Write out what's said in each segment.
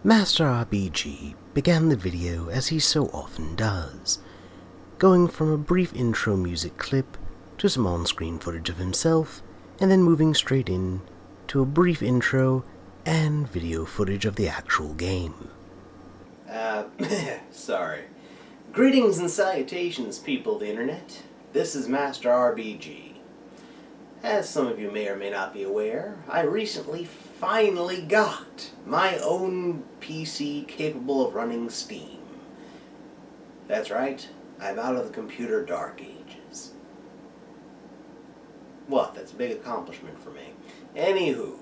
Master RBG began the video as he so often does, going from a brief intro music clip to some on-screen footage of himself, and then moving straight in to a brief intro and video footage of the actual game. Sorry. Greetings and salutations, people of the internet. This is Master RBG. As some of you may or may not be aware, I recently finally got my own PC capable of running Steam. That's right, I'm out of the computer dark ages. What? That's a big accomplishment for me. Anywho,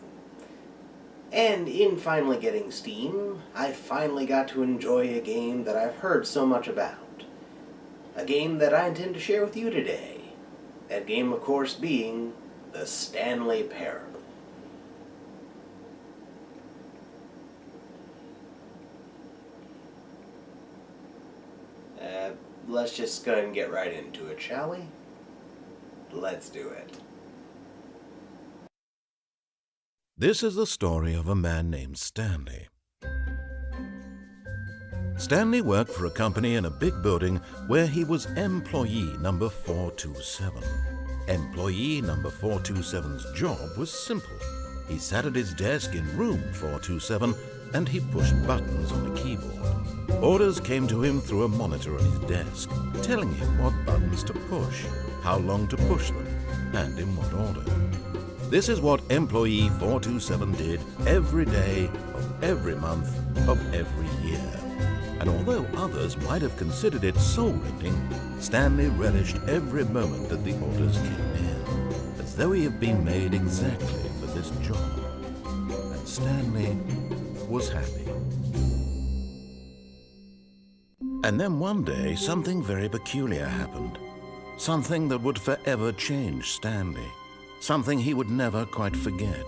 and in finally getting Steam, I finally got to enjoy a game that I've heard so much about. A game that I intend to share with you today. That game, of course, being the Stanley Parable. Let's just go ahead and get right into it, shall we? Let's do it. This is the story of a man named Stanley. Stanley worked for a company in a big building where he was employee number 427. Employee number 427's job was simple. He sat at his desk in room 427 and he pushed buttons on a keyboard. Orders came to him through a monitor on his desk, telling him what buttons to push, how long to push them, and in what order. This is what employee 427 did every day of every month of every year. And although others might have considered it soul-rending, Stanley relished every moment that the orders came in, as though he had been made exactly for this job. And Stanley was happy. And then one day, something very peculiar happened. Something that would forever change Stanley. Something he would never quite forget.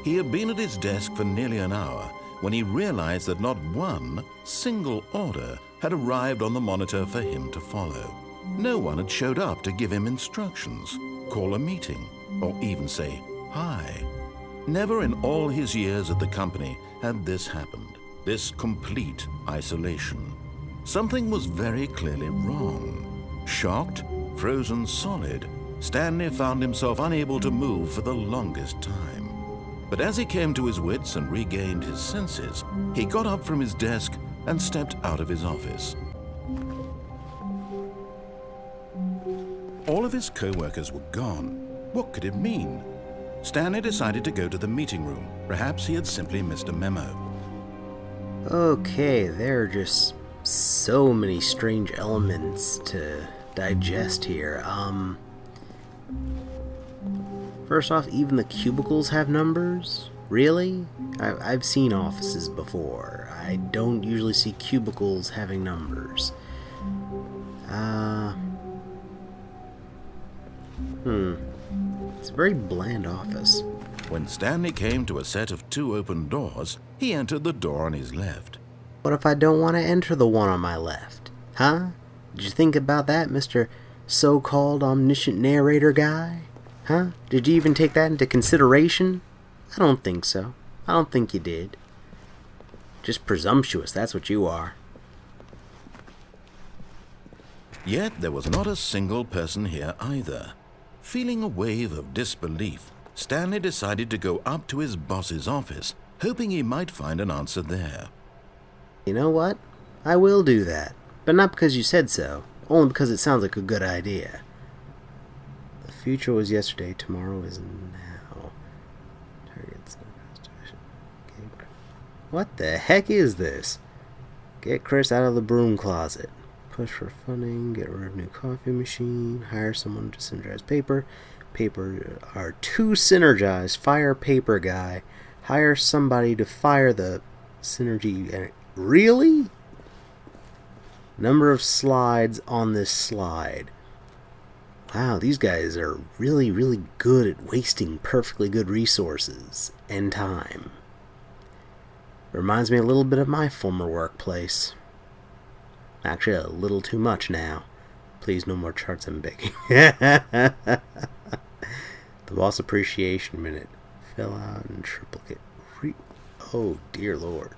He had been at his desk for nearly an hour when he realized that not one single order had arrived on the monitor for him to follow. No one had showed up to give him instructions, call a meeting, or even say hi. Never in all his years at the company had this happened, this complete isolation. Something was very clearly wrong. Shocked, frozen solid, Stanley found himself unable to move for the longest time. But as he came to his wits and regained his senses, he got up from his desk and stepped out of his office. All of his co-workers were gone. What could it mean? Stanley decided to go to the meeting room. Perhaps he had simply missed a memo. Okay, there are just so many strange elements to digest here. First off, even the cubicles have numbers? Really? I've seen offices before. I don't usually see cubicles having numbers. It's a very bland office. When Stanley came to a set of 2 open doors, he entered the door on his left. What if I don't want to enter the one on my left? Huh? Did you think about that, Mr. So-called omniscient narrator guy? Huh? Did you even take that into consideration? I don't think so. I don't think you did. Just presumptuous, that's what you are. Yet there was not a single person here either. Feeling a wave of disbelief, Stanley decided to go up to his boss's office, hoping he might find an answer there. You know what? I will do that. But not because you said so. Only because it sounds like a good idea. The future was yesterday, tomorrow is now. Targets. What the heck is this? Get Chris out of the broom closet. Push for funding, get rid of new coffee machine, hire someone to synergize paper. Paper are too synergized. Fire paper guy. Hire somebody to fire the synergy. Really? Number of slides on this slide. Wow, these guys are really, really good at wasting perfectly good resources and time. Reminds me a little bit of my former workplace. Actually, a little too much now. Please, no more charts I'm begging. The boss appreciation minute. Fill out and triplicate. Oh, dear Lord.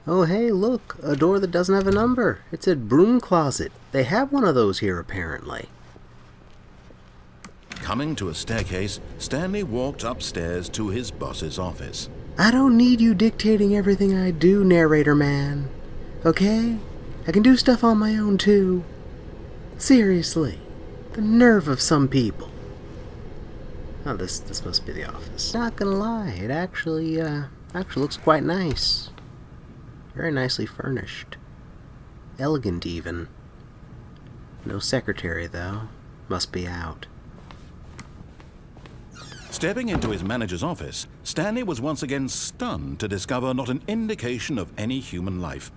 Oh hey, look, a door that doesn't have a number. It's a broom closet. They have one of those here apparently. Coming to a staircase, Stanley walked upstairs to his boss's office. I don't need you dictating everything I do, narrator man. Okay? I can do stuff on my own too. Seriously. The nerve of some people. Oh, this must be the office. Not gonna lie, it actually looks quite nice. Very nicely furnished. Elegant even. No secretary though. Must be out. Stepping into his manager's office, Stanley was once again stunned to discover not an indication of any human life.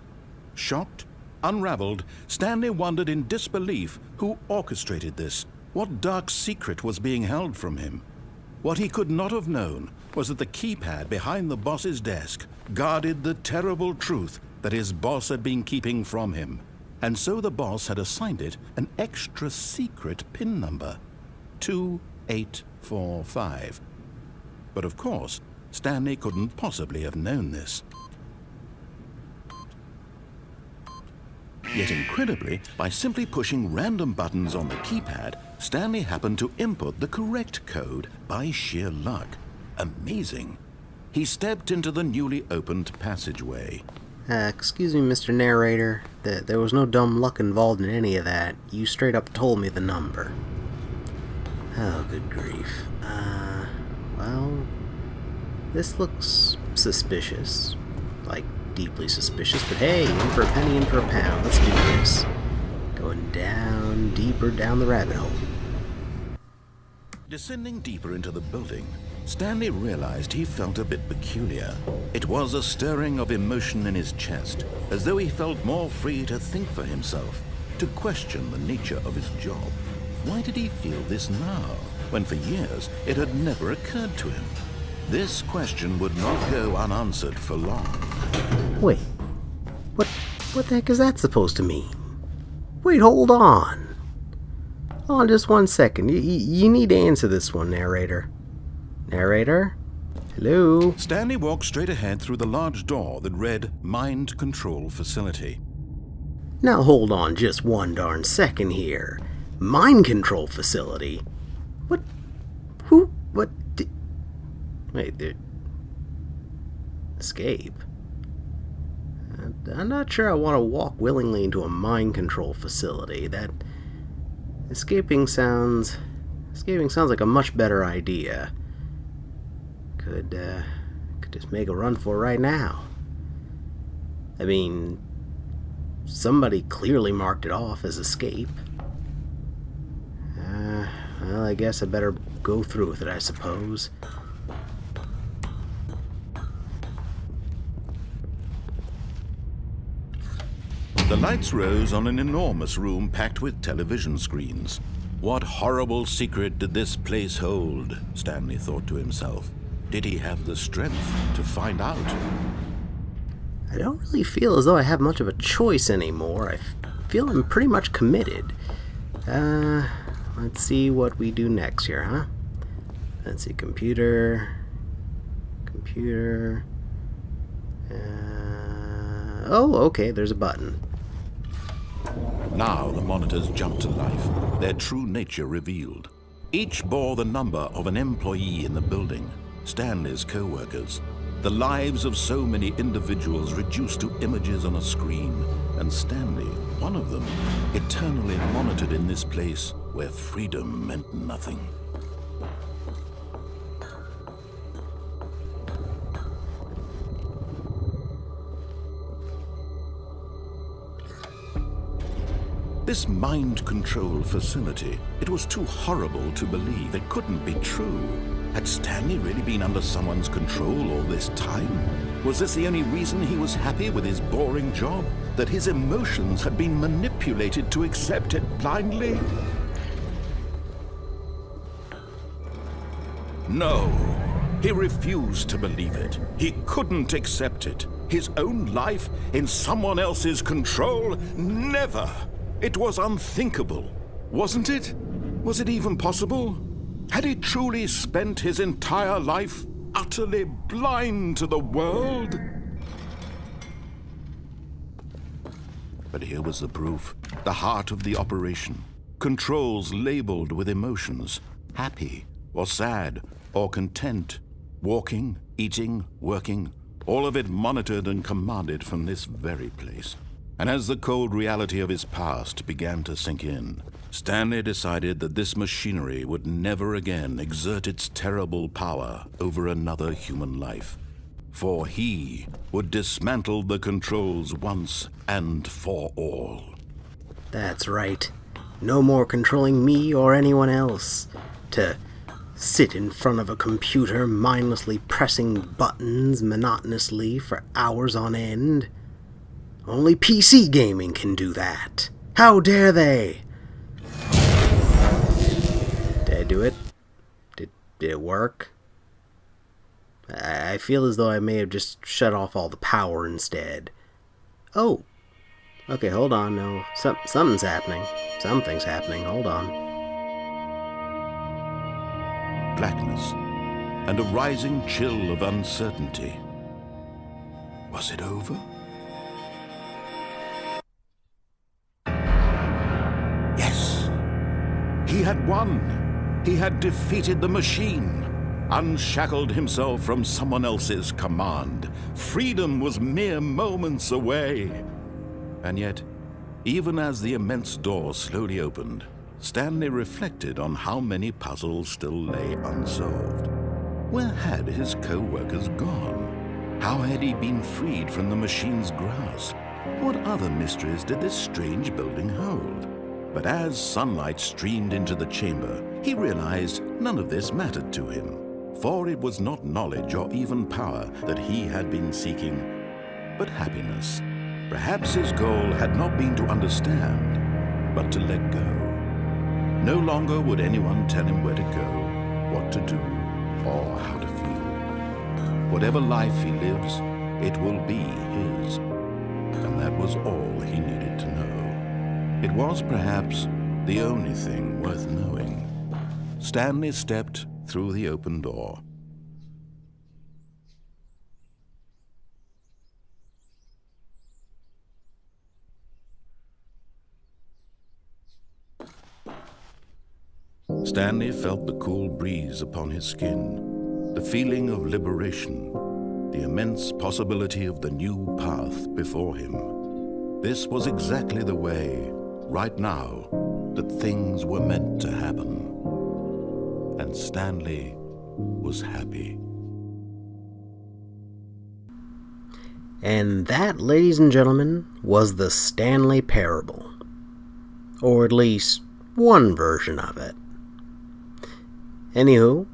Shocked, unraveled, Stanley wondered in disbelief who orchestrated this. What dark secret was being held from him? What he could not have known was that the keypad behind the boss's desk guarded the terrible truth that his boss had been keeping from him. And so the boss had assigned it an extra secret PIN number, 2845. But of course, Stanley couldn't possibly have known this. Yet incredibly, by simply pushing random buttons on the keypad, Stanley happened to input the correct code by sheer luck. Amazing. He stepped into the newly opened passageway. Excuse me, Mr. Narrator. There was no dumb luck involved in any of that. You straight up told me the number. Oh, good grief. Well, this looks suspicious. Like, deeply suspicious, but hey, in for a penny, in for a pound. Let's do this. Going down, deeper down the rabbit hole. Descending deeper into the building, Stanley realized he felt a bit peculiar. It was a stirring of emotion in his chest, as though he felt more free to think for himself, to question the nature of his job. Why did he feel this now, when for years it had never occurred to him? This question would not go unanswered for long. Wait, what the heck is that supposed to mean? Wait, hold on. Hold on just 1 second. You need to answer this one, narrator. Narrator? Hello? Stanley walked straight ahead through the large door that read Mind Control Facility. Now hold on just 1 darn second here. Mind control facility? What? Who? What? Wait, dude. Escape? I'm not sure I want to walk willingly into a mind control facility. That escaping sounds like a much better idea. Could just make a run for it right now. I mean, somebody clearly marked it off as escape. Well, I guess I better go through with it, I suppose. The lights rose on an enormous room packed with television screens. What horrible secret did this place hold? Stanley thought to himself. Did he have the strength to find out? I don't really feel as though I have much of a choice anymore. I feel I'm pretty much committed. Let's see what we do next here, huh? Let's see, computer. Oh, okay, there's a button. Now the monitors jumped to life, their true nature revealed. Each bore the number of an employee in the building, Stanley's co-workers. The lives of so many individuals reduced to images on a screen, and Stanley, one of them, eternally monitored in this place where freedom meant nothing. This mind control facility, it was too horrible to believe. It couldn't be true. Had Stanley really been under someone's control all this time? Was this the only reason he was happy with his boring job? That his emotions had been manipulated to accept it blindly? No, he refused to believe it. He couldn't accept it. His own life in someone else's control? Never! It was unthinkable, wasn't it? Was it even possible? Had he truly spent his entire life utterly blind to the world? But here was the proof, the heart of the operation. Controls labeled with emotions, happy or sad or content, walking, eating, working, all of it monitored and commanded from this very place. And as the cold reality of his past began to sink in, Stanley decided that this machinery would never again exert its terrible power over another human life. For he would dismantle the controls once and for all. That's right. No more controlling me or anyone else. To sit in front of a computer mindlessly pressing buttons monotonously for hours on end. Only PC gaming can do that. How dare they? Did I do it? Did it work? I feel as though I may have just shut off all the power instead. Oh. Okay, hold on. No, something's happening. Something's happening. Hold on. Blackness and a rising chill of uncertainty. Was it over? Yes! He had won! He had defeated the machine! Unshackled himself from someone else's command. Freedom was mere moments away. And yet, even as the immense door slowly opened, Stanley reflected on how many puzzles still lay unsolved. Where had his co-workers gone? How had he been freed from the machine's grasp? What other mysteries did this strange building hold? But as sunlight streamed into the chamber, he realized none of this mattered to him, for it was not knowledge or even power that he had been seeking, but happiness. Perhaps his goal had not been to understand, but to let go. No longer would anyone tell him where to go, what to do, or how to feel. Whatever life he lives, it will be his. And that was all he needed to know. It was perhaps the only thing worth knowing. Stanley stepped through the open door. Stanley felt the cool breeze upon his skin, the feeling of liberation, the immense possibility of the new path before him. This was exactly the way, right now, that things were meant to happen. And Stanley was happy. And that, ladies and gentlemen, was the Stanley Parable. Or at least one version of it. Anywho,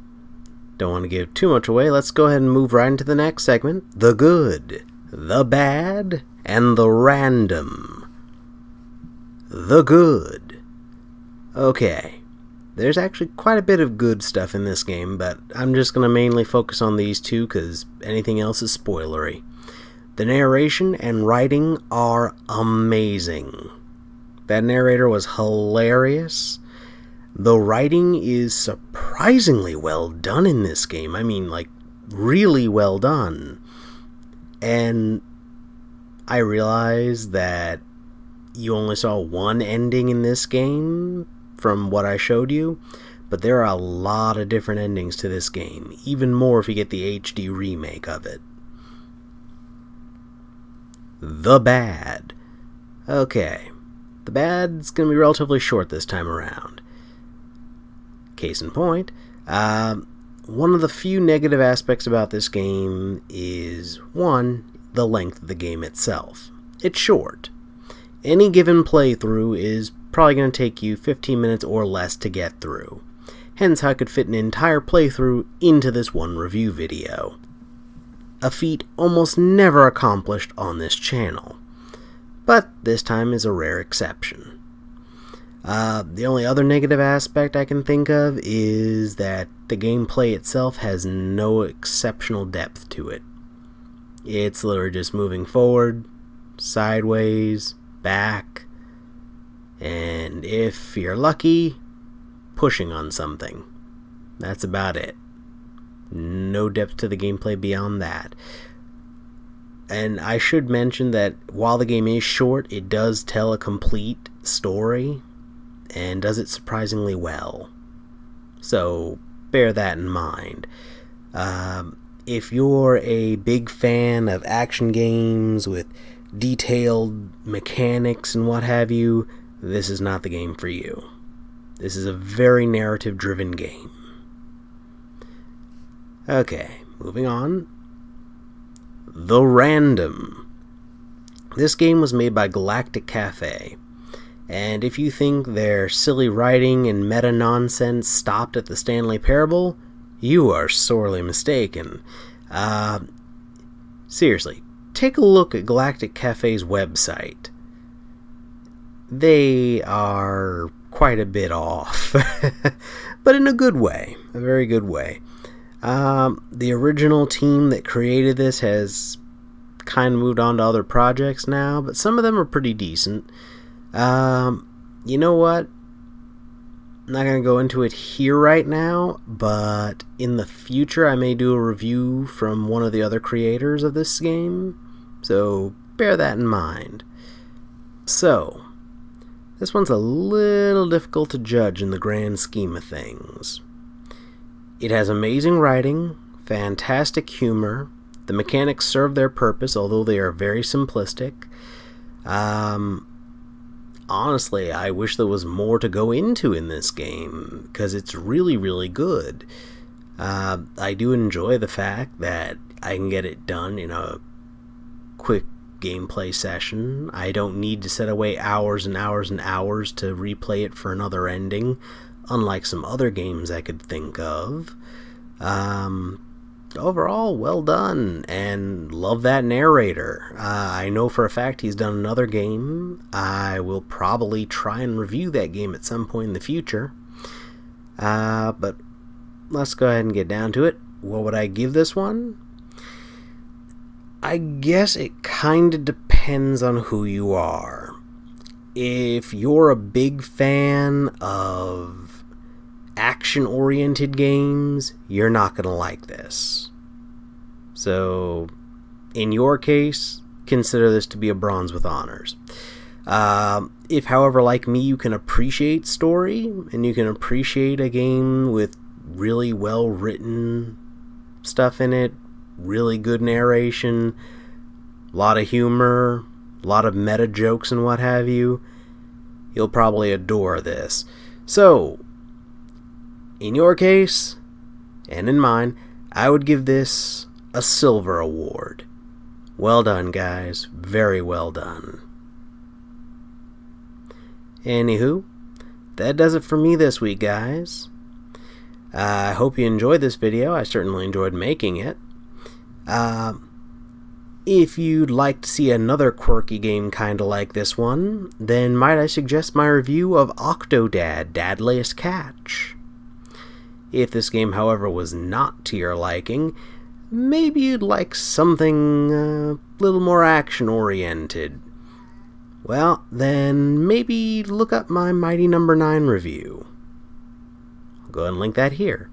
don't want to give too much away. Let's go ahead and move right into the next segment. The good, the bad, and the random. The good. Okay, there's actually quite a bit of good stuff in this game, but I'm just going to mainly focus on these two because anything else is spoilery. The narration and writing are amazing. That narrator was hilarious. The writing is surprisingly well done in this game. I mean, like, really well done. And I realized that you only saw one ending in this game from what I showed you, but there are a lot of different endings to this game, even more if you get the HD remake of it. The bad. Okay, the bad's gonna be relatively short this time around. Case in point, one of the few negative aspects about this game is, one, the length of the game itself. It's short. Any given playthrough is probably going to take you 15 minutes or less to get through. Hence how I could fit an entire playthrough into this one review video. A feat almost never accomplished on this channel. But this time is a rare exception. The only other negative aspect I can think of is that the gameplay itself has no exceptional depth to it. It's literally just moving forward, sideways, back, and if you're lucky, pushing on something. That's about it. No depth to the gameplay beyond that. and I should mention that while the game is short, it does tell a complete story and does it surprisingly well. So bear that in mind. If you're a big fan of action games with detailed mechanics and what have you, this is not the game for you. This is a very narrative-driven game. Okay, moving on. The Random. This game was made by Galactic Cafe, and if you think their silly writing and meta-nonsense stopped at the Stanley Parable, you are sorely mistaken. Seriously, take a look at Galactic Cafe's website. They are quite a bit off, but in a good way, a very good way. The original team that created this has kind of moved on to other projects now, but some of them are pretty decent. You know what? I'm not going to go into it here right now, but in the future I may do a review from one of the other creators of this game, so bear that in mind. So, this one's a little difficult to judge in the grand scheme of things. It has amazing writing, fantastic humor, the mechanics serve their purpose, although they are very simplistic. Honestly, I wish there was more to go into in this game, because it's really, really good. I do enjoy the fact that I can get it done in a quick gameplay session. I don't need to set away hours and hours and hours to replay it for another ending, unlike some other games I could think of. Overall, well done, and love that narrator. I know for a fact he's done another game. I will probably try and review that game at some point in the future. But let's go ahead and get down to it. What would I give this one? I guess it kind of depends on who you are. If you're a big fan of action-oriented games, you're not going to like this. So, in your case, consider this to be a bronze with honors. If, however, like me, you can appreciate story, and you can appreciate a game with really well-written stuff in it, really good narration, a lot of humor, a lot of meta jokes and what have you, you'll probably adore this. So, in your case, and in mine, I would give this a silver award. Well done, guys. Very well done. Anywho, that does it for me this week, guys. I hope you enjoyed this video. I certainly enjoyed making it. If you'd like to see another quirky game kinda like this one, then might I suggest my review of Octodad, Dadliest Catch. If this game, however, was not to your liking, maybe you'd like something a little more action-oriented. Well, then maybe look up my Mighty No. 9 review. I'll go ahead and link that here.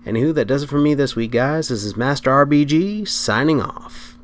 Anywho, that does it for me this week, guys. This is Master RBG, signing off.